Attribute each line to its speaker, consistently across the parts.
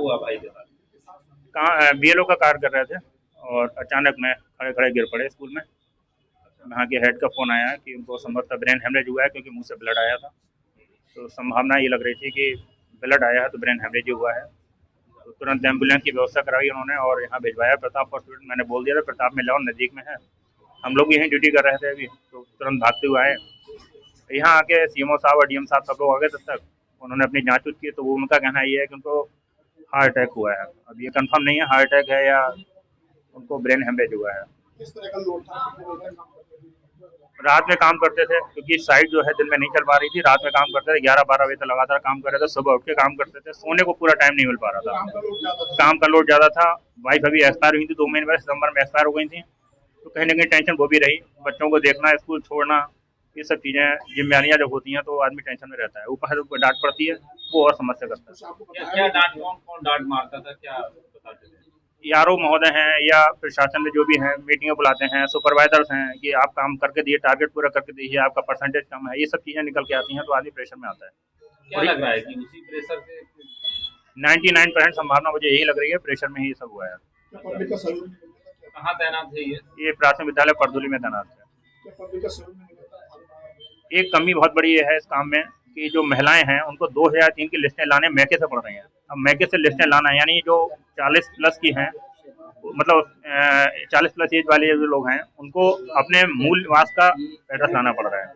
Speaker 1: हुआ भाई के साथ?
Speaker 2: कहाँ बीएलओ का कार्य कर रहे थे और अचानक में खड़े खड़े गिर पड़े स्कूल में। वहाँ के हेड का फ़ोन आया कि उनको संभवतः ब्रेन हेमरेज हुआ है क्योंकि मुंह से ब्लड आया था। तो संभावना ये लग रही थी कि ब्लड आया है तो ब्रेन हेमरेज हुआ है। तो तुरंत एम्बुलेंस की व्यवस्था कराई उन्होंने और यहाँ भिजवाया प्रताप हॉस्पिटल। मैंने बोल दिया था प्रताप में लाओ, नज़दीक में है। हम लोग यहीं ड्यूटी कर रहे थे अभी, तो तुरंत भागते हुए आए। यहाँ आके सीएमओ साहब और डीएम साहब सब लोग आ गए। तब तक उन्होंने अपनी जाँच की तो वो उनका कहना ये है कि उनको हार्ट अटैक हुआ है। अब ये कंफर्म नहीं है हार्ट अटैक है या उनको ब्रेन हेमरेज हुआ है। रात में काम करते थे क्योंकि साइट जो है दिन में नहीं चल पा रही थी, रात में काम करते थे। 11-12 बजे तक लगातार काम कर रहे थे। सुबह उठ के काम करते थे, सोने को पूरा टाइम नहीं मिल पा रहा था। काम का लोड ज़्यादा था। वाइफ अभी एक्सपायर हुई थी 2 महीने पहले, सितंबर में एक्सपायर हो गई थी। तो कहीं ना कहीं टेंशन वो भी रही, बच्चों को देखना, स्कूल छोड़ना, ये सब चीज़ें जिम्मेदारियाँ जब होती हैं तो आदमी टेंशन में रहता है। ऊपर से डांट पड़ती है, वो और समस्या करता है।
Speaker 1: क्या क्या डांट, कौन कौन डांट मारता था, क्या बताते थे?
Speaker 2: यारो महोदय हैं या प्रशासन में जो भी हैं, मीटिंगें बुलाते हैं, सुपरवाइजर्स हैं कि आप काम करके दिए, टारगेट पूरा करके दीजिए, आपका परसेंटेज कम है। ये सब चीज़ें निकल के आती हैं तो आदमी प्रेशर में आता है।
Speaker 1: क्या लग रहा है कि उसी प्रेशर से?
Speaker 2: 99% संभावना मुझे यही लग रही है, प्रेशर में ही सब हुआ है।
Speaker 1: कहाँ तैनात है ये?
Speaker 2: प्राथमिक विद्यालय परदुली में तैनात है। एक कमी बहुत बड़ी है इस काम में कि जो महिलाएं हैं उनको 2003 की लिस्टें लाने मैके से पड़ रही हैं। अब मैके से लिस्टें लाना यानी जो 40 प्लस की हैं, मतलब 40 प्लस एज वाले जो लोग हैं उनको अपने मूल निवास का एड्रेस लाना पड़ रहा है।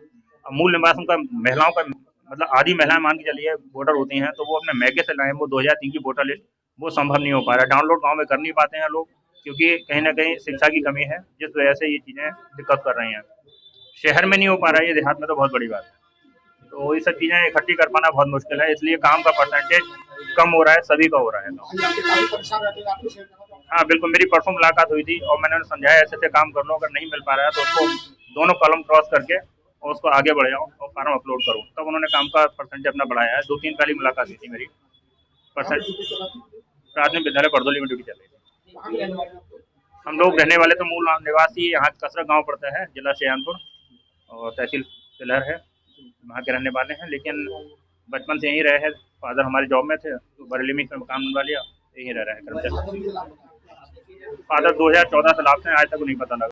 Speaker 2: अब मूल निवास उनका महिलाओं का, मतलब आधी महिलाएं मान के चलिए वोटर होती हैं, तो वो अपने मैके से लाएं। वो 2003 की वोटर लिस्ट वो संभव नहीं हो पा रहा है। डाउनलोड गाँव में कर नहीं पाते हैं लोग क्योंकि कहीं ना कहीं शिक्षा की कमी है, जिस वजह से ये चीज़ें दिक्कत कर रही हैं। शहर में नहीं हो पा रहा है, ये देहात में तो बहुत बड़ी बात है। तो ये सब चीज़ें इकट्ठी कर पाना बहुत मुश्किल है, इसलिए काम का परसेंटेज कम हो रहा है, सभी का हो रहा है। हाँ बिल्कुल, मेरी परसों मुलाकात हुई थी और मैंने उन्हें समझाया ऐसे ऐसे काम कर लो, अगर नहीं मिल पा रहा है तो उसको दोनों कॉलम क्रॉस करके और उसको आगे बढ़ जाओ और फॉर्म अपलोड करो। तब उन्होंने काम का परसेंटेज अपना बढ़ाया है। 2-3 पहली मुलाकात हुई थी मेरी। परसेंट प्राथमिक विद्यालय परदोली में ड्यूटी चल रही थी। हम लोग रहने वाले तो मूल निवासी यहाँ कसरा गाँव पड़ता है, जिला सहारनपुर और तहसील तिलहर है, वहाँ के रहने वाले हैं। लेकिन बचपन से यहीं रहे हैं। फादर हमारे जॉब में थे तो बरेली में मकान बनवा लिया, यहीं रह रहे हैं कर्मचारी। फादर 2014 से लाभ से, आज तक नहीं पता लगा।